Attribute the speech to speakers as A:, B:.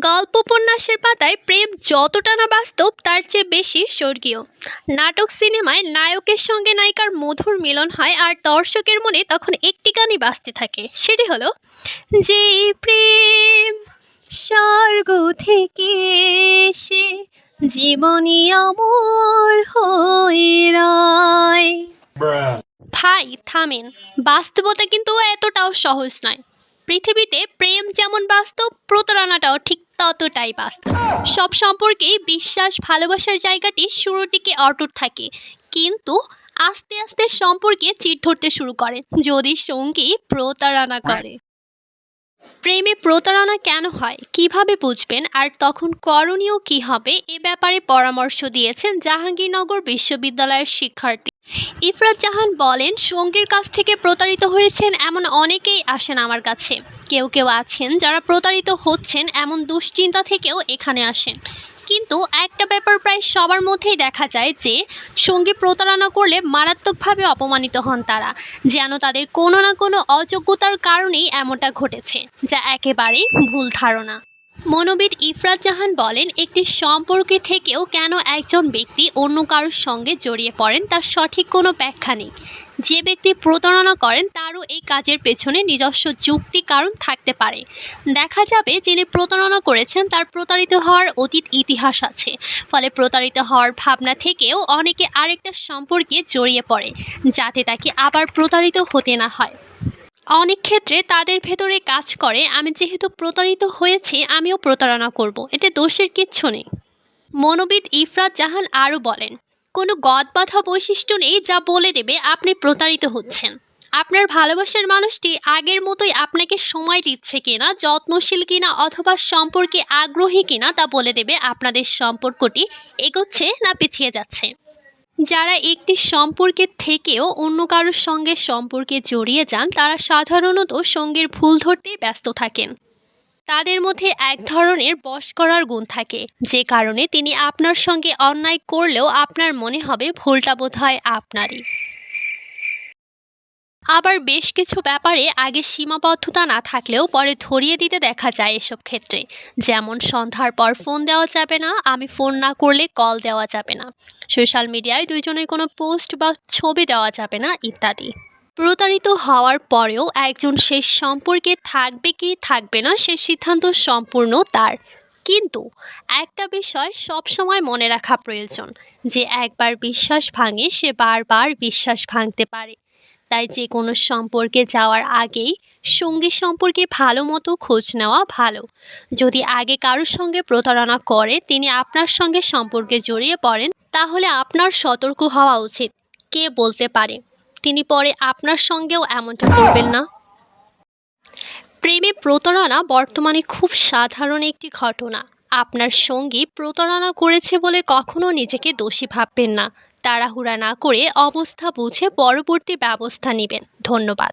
A: গল্প উপন্যাসের পাতায় প্রেম যতটা না বাস্তব তার চেয়ে বেশি স্বর্গীয়। নাটক সিনেমায় নায়কের সঙ্গে নায়িকার মধুর মিলন হয় আর দর্শকের মনে তখন একটি গানই বাজতে থাকে, সেটি হলো যে প্রেম স্বর্গ থেকে এসে জীবনী অমর হয়ে রয়। ভাই থামেন, বাস্তবতা কিন্তু এতটাও সহজ নয়। পৃথিবীতে প্রেম যেমন বাস্তব, প্রতারণাটাও ঠিক ততটাই বাস্তব। সব সম্পর্কেই বিশ্বাস ভালোবাসার জায়গাটি শুরুর দিকে অটুট থাকে, কিন্তু আস্তে আস্তে সম্পর্কে চিড় ধরতে শুরু করে যদি সঙ্গী প্রতারণা করে। প্রেমে প্রতারণা কেন হয়, কিভাবে বুঝবেন, আর তখন করণীয় কি হবে, এ ব্যাপারে পরামর্শ দিয়েছেন জাহাঙ্গীরনগর বিশ্ববিদ্যালয়ের শিক্ষার্থী ইফরাত জাহান। বলেন, সঙ্গীর কাছ থেকে প্রতারিত হয়েছেন এমন অনেকেই আসেন আমার কাছে। কেউ কেউ আছেন যারা প্রতারিত হচ্ছেন এমন দুশ্চিন্তা থেকেও এখানে আসেন। কিন্তু একটা ব্যাপার প্রায় সবার মধ্যেই দেখা যায় যে সঙ্গী প্রতারণা করলে মারাত্মকভাবে অপমানিত হন তারা, যেন তাদের কোনো না কোনো অযোগ্যতার কারণেই এমনটা ঘটেছে, যা একেবারেই ভুল ধারণা। মনোবিদ ইফরাত জাহান বলেন, একটি সম্পর্কে থেকেও কেন একজন ব্যক্তি অন্য কারোর সঙ্গে জড়িয়ে পড়েন তার সঠিক কোনো ব্যাখ্যা নেই। যে ব্যক্তি প্রতারণা করেন তারও এই কাজের পেছনে নিজস্ব যুক্তি কারণ থাকতে পারে। দেখা যাবে যিনি প্রতারণা করেছেন তার প্রতারিত হওয়ার অতীত ইতিহাস আছে, ফলে প্রতারিত হওয়ার ভাবনা থেকেও অনেকে আরেকটা সম্পর্কে জড়িয়ে পড়ে যাতে তাকে আবার প্রতারিত হতে না হয়। অনেক ক্ষেত্রে তাদের ভেতরে কাজ করে, আমি যেহেতু প্রতারিত হয়েছি আমিও প্রতারণা করব, এতে দোষের কিচ্ছু নেই। মনোবিদ ইফরাত জাহান আরও বলেন, কোনো গদবাঁধা বৈশিষ্ট্য নেই যা বলে দেবে আপনি প্রতারিত হচ্ছেন। আপনার ভালোবাসার মানুষটি আগের মতোই আপনাকে সময় দিচ্ছে কিনা, যত্নশীল কিনা, অথবা সম্পর্কে আগ্রহী কিনা তা বলে দেবে আপনাদের সম্পর্কটি এগোচ্ছে না পিছিয়ে যাচ্ছে। যারা একটি সম্পর্কের থেকেও অন্য কারোর সঙ্গে সম্পর্কে জড়িয়ে যান তারা সাধারণত সঙ্গীর ভুল ধরতেই ব্যস্ত থাকেন। তাদের মধ্যে এক ধরনের বশ করার গুণ থাকে, যে কারণে তিনি আপনার সঙ্গে অন্যায় করলেও আপনার মনে হবে ভুলটা বোধহয় আপনারই। আবার বেশ কিছু ব্যাপারে আগে সীমাবদ্ধতা না থাকলেও পরে ধরিয়ে দিতে দেখা যায় এসব ক্ষেত্রে, যেমন সন্ধ্যার পর ফোন দেওয়া যাবে না, আমি ফোন না করলে কল দেওয়া যাবে না, সোশ্যাল মিডিয়ায় দুইজনের কোনো পোস্ট বা ছবি দেওয়া যাবে না ইত্যাদি। প্রতারিত হওয়ার পরেও একজন সেই সম্পর্কে থাকবে কি থাকবে না সে সিদ্ধান্ত সম্পূর্ণ তার। কিন্তু একটা বিষয় সবসময় মনে রাখা প্রয়োজন, যে একবার বিশ্বাস ভাঙে সে বারবার বিশ্বাস ভাঙতে পারে। তাই যে কোনো সম্পর্কে যাওয়ার আগেই সঙ্গী সম্পর্কে ভালো মতো খোঁজ নেওয়া ভালো। যদি আগে কারোর সঙ্গে প্রতারণা করে তিনি আপনার সঙ্গে সম্পর্কে জড়িয়ে পড়েন, তাহলে আপনার সতর্ক হওয়া উচিত। কে বলতে পারে তিনি পরে আপনার সঙ্গেও এমনটা করবেন না। প্রেমে প্রতারণা বর্তমানে খুব সাধারণ একটি ঘটনা। আপনার সঙ্গী প্রতারণা করেছে বলে কখনো নিজেকে দোষী ভাববেন না। তাড়াহুড়া না করে অবস্থা বুঝে পরবর্তী ব্যবস্থা নেবেন। ধন্যবাদ।